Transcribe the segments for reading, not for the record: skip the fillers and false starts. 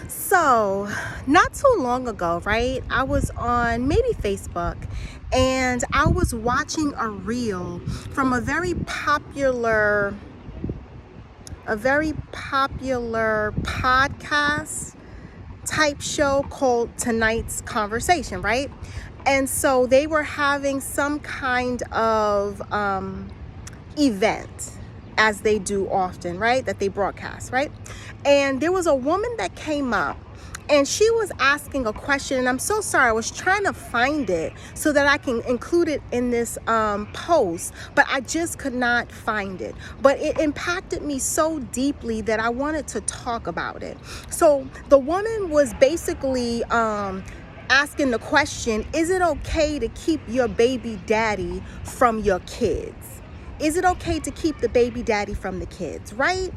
So, not too long ago, right? I was on maybe Facebook and I was watching a reel from a very popular podcast type show called Tonight's Conversation, right? And so they were having some kind of event, as they do often, right? That they broadcast, right? And there was a woman that came up and she was asking a question, and I'm so sorry, I was trying to find it so that I can include it in this post, but I just could not find it. But it impacted me so deeply that I wanted to talk about it. So the woman was basically asking the question, is it okay to keep your baby daddy from your kids? Is it okay to keep the baby daddy from the kids, right?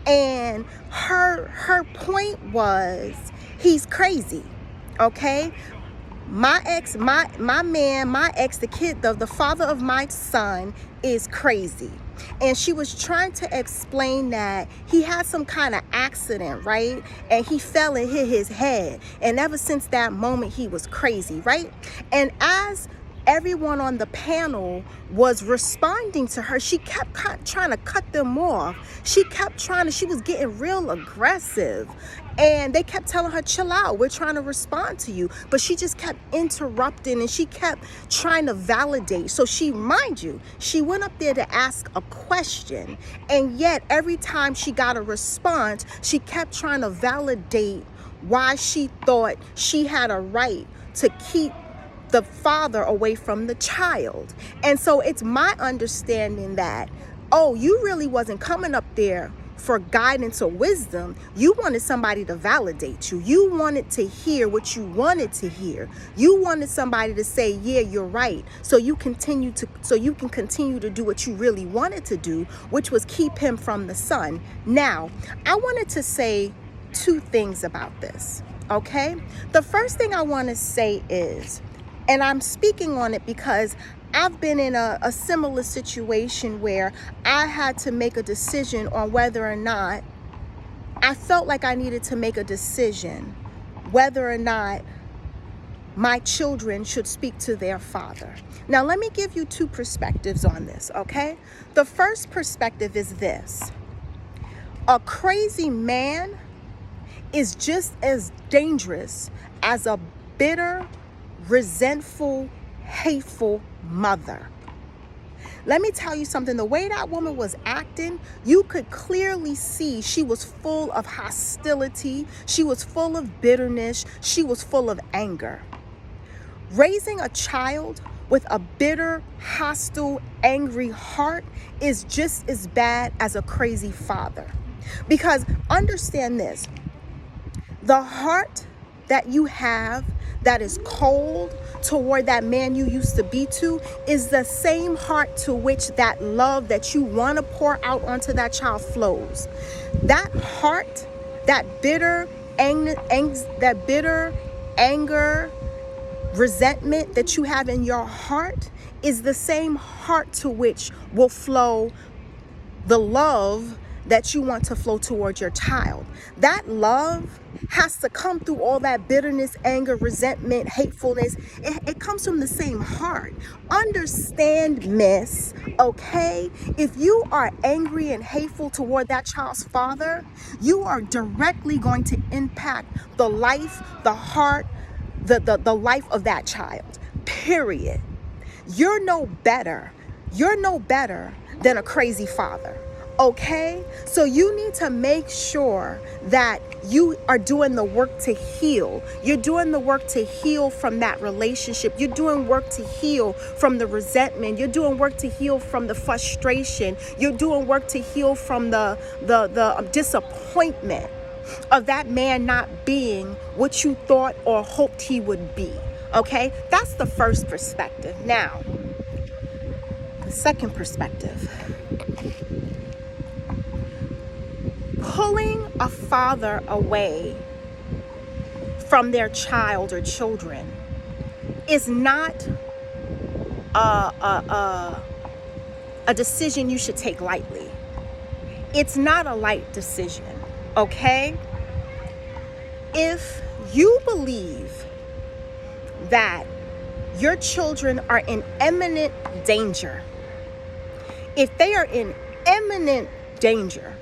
And her point was, he's crazy, okay? My ex, my man, my ex, the father of my son is crazy. And she was trying to explain that he had some kind of accident, right? And he fell and hit his head. And ever since that moment, he was crazy, right? And as everyone on the panel was responding to her, she kept trying to cut them off. She was getting real aggressive. And they kept telling her, chill out, we're trying to respond to you. But she just kept interrupting and she kept trying to validate. So she went up there to ask a question. And yet every time she got a response, she kept trying to validate why she thought she had a right to keep the father away from the child. And so it's my understanding that, oh, you really wasn't coming up there for guidance or wisdom. You wanted somebody to validate you. You wanted to hear what you wanted to hear. You wanted somebody to say, yeah, you're right. So you can continue to do what you really wanted to do, which was keep him from the son. Now, I wanted to say two things about this, okay? The first thing I want to say is, and I'm speaking on it because I've been in a similar situation where I had to make a decision on whether or not I felt like I needed to make a decision whether or not my children should speak to their father. Now, let me give you two perspectives on this, okay? The first perspective is this. A crazy man is just as dangerous as a bitter, resentful, hateful mother. Let me tell you something. The way that woman was acting, you could clearly see she was full of hostility. She was full of bitterness. She was full of anger. Raising a child with a bitter, hostile, angry heart is just as bad as a crazy father. Because understand this, the heart that you have that is cold toward that man you used to be to is the same heart to which that love that you want to pour out onto that child flows. That heart, that bitter anger, resentment that you have in your heart is the same heart to which will flow the love that you want to flow towards your child. That love has to come through all that bitterness, anger, resentment, hatefulness. It comes from the same heart. Understand, miss, okay? If you are angry and hateful toward that child's father, you are directly going to impact the life, the heart, the life of that child, period. You're no better than a crazy father. Okay, so you need to make sure that you are doing the work to heal. You're doing the work to heal from that relationship. You're doing work to heal from the resentment. You're doing work to heal from the frustration. You're doing work to heal from the disappointment of that man not being what you thought or hoped he would be. Okay, that's the first perspective. Now, the second perspective. Pulling a father away from their child or children is not a decision you should take lightly. It's not a light decision, okay? If you believe that your children are in imminent danger, if they are in imminent danger,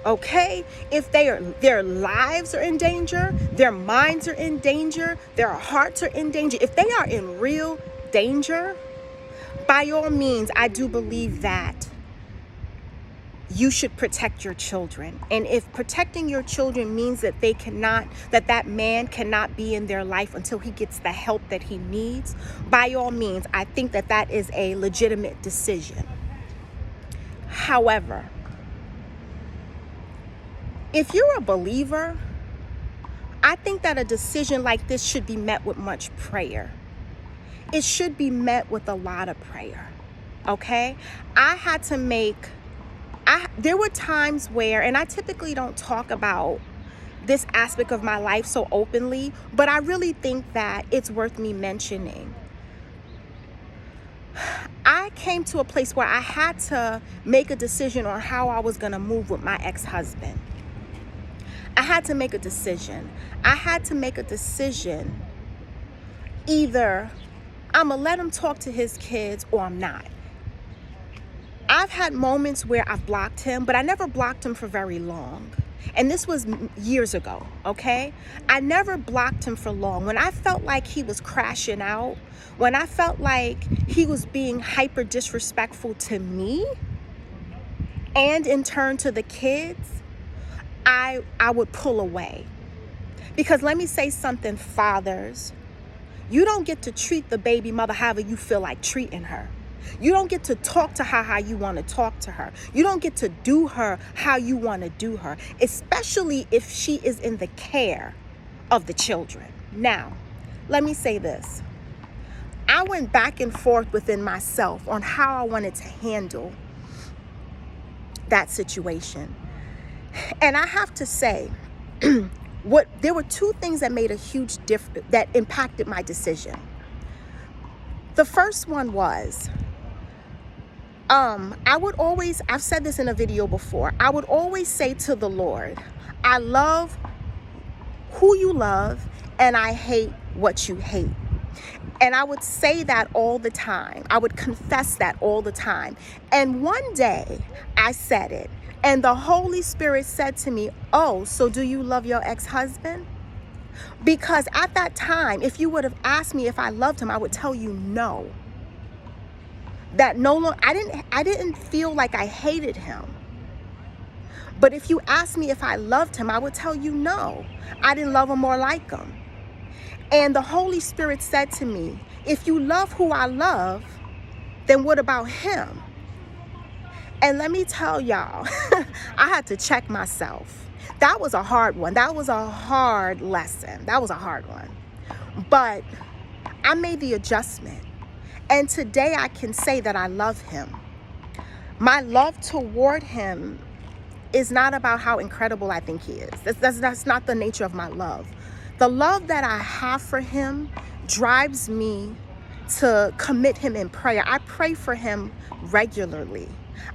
okay, if their lives are in danger, their minds are in danger, their hearts are in danger, if they are in real danger, by all means, I do believe that you should protect your children. And if protecting your children means that that man cannot be in their life until he gets the help that he needs, by all means, I think that is a legitimate decision. However, if you're a believer, I think that a decision like this should be met with much prayer. It should be met with a lot of prayer, okay? There were times where, and I typically don't talk about this aspect of my life so openly, but I really think that it's worth me mentioning. I came to a place where I had to make a decision on how I was going to move with my ex-husband. I had to make a decision. Either I'm going to let him talk to his kids or I'm not. I've had moments where I've blocked him, but I never blocked him for very long. And this was years ago, okay? I never blocked him for long. When I felt like he was crashing out, when I felt like he was being hyper disrespectful to me and in turn to the kids, I would pull away. Because let me say something, fathers. You don't get to treat the baby mother however you feel like treating her. You don't get to talk to her how you want to talk to her. You don't get to do her how you want to do her, especially if she is in the care of the children. Now, let me say this. I went back and forth within myself on how I wanted to handle that situation. And I have to say, there were two things that made a huge difference, that impacted my decision. The first one was, I've said this in a video before, I would always say to the Lord, I love who you love and I hate what you hate. And I would say that all the time. I would confess that all the time. And one day I said it, and the Holy Spirit said to me, oh, so do you love your ex-husband? Because at that time, if you would have asked me if I loved him, I would tell you no. That no longer, I didn't feel like I hated him. But if you asked me if I loved him, I would tell you no. I didn't love him or like him. And the Holy Spirit said to me, if you love who I love, then what about him? And let me tell y'all, I had to check myself. That was a hard one. That was a hard lesson. That was a hard one. But I made the adjustment. And today I can say that I love him. My love toward him is not about how incredible I think he is. That's not the nature of my love. The love that I have for him drives me to commit him in prayer. I pray for him regularly.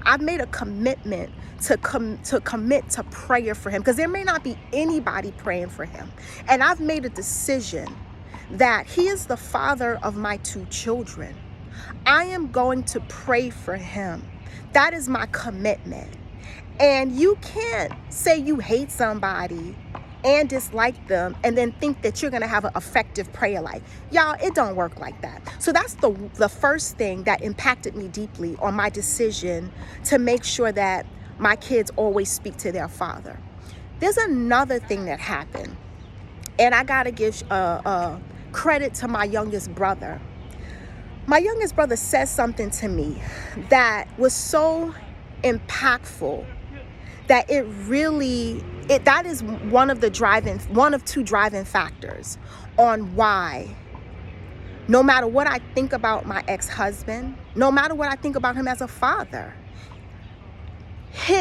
I've made a commitment to commit to prayer for him, because there may not be anybody praying for him. And I've made a decision that he is the father of my two children. I am going to pray for him. That is my commitment. And you can't say you hate somebody and dislike them and then think that you're going to have an effective prayer life. Y'all, it don't work like that. So that's the first thing that impacted me deeply on my decision to make sure that my kids always speak to their father. There's another thing that happened, and I got to give credit to my youngest brother. My youngest brother said something to me that was so impactful that that is one of two driving factors on why, no matter what I think about my ex-husband, no matter what I think about him as a father,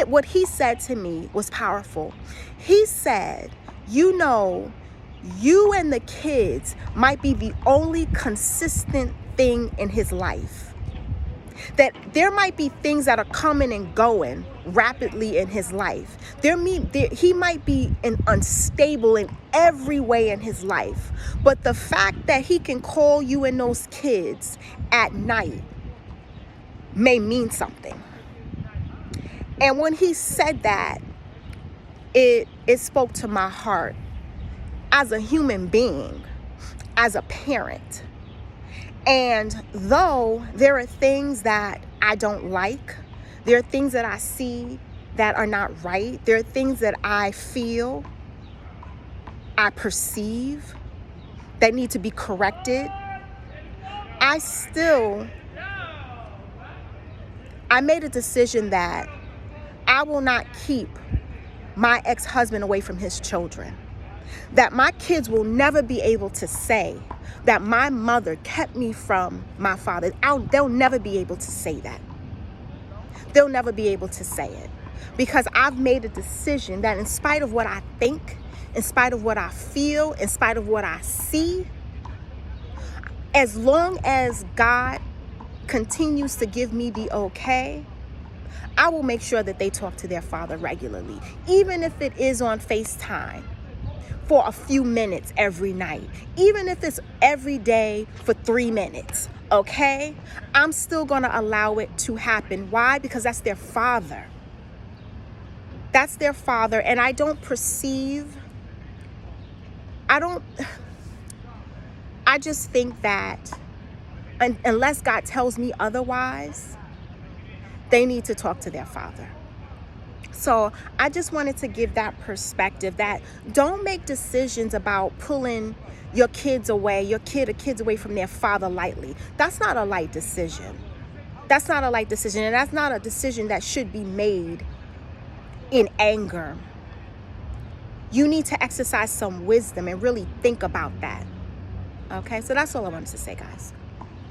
what he said to me was powerful. He said, you know, you and the kids might be the only consistent thing in his life. That there might be things that are coming and going rapidly in his life. He might be unstable in every way in his life. But the fact that he can call you and those kids at night may mean something. And when he said that, it spoke to my heart as a human being, as a parent. And though there are things that I don't like, there are things that I see that are not right, there are things that I feel, I perceive that need to be corrected, I made a decision that I will not keep my ex-husband away from his children. That my kids will never be able to say that my mother kept me from my father. They'll never be able to say that. They'll never be able to say it. Because I've made a decision that in spite of what I think, in spite of what I feel, in spite of what I see, as long as God continues to give me the okay, I will make sure that they talk to their father regularly, even if it is on FaceTime for a few minutes every night, even if it's every day for 3 minutes, okay? I'm still going to allow it to happen. Why? Because that's their father. That's their father, and I just think that unless God tells me otherwise, they need to talk to their father. So I just wanted to give that perspective, that don't make decisions about pulling your kids away, your kid or kids away from their father lightly. That's not a light decision. That's not a light decision, and that's not a decision that should be made in anger. You need to exercise some wisdom and really think about that. Okay, so that's all I wanted to say, guys.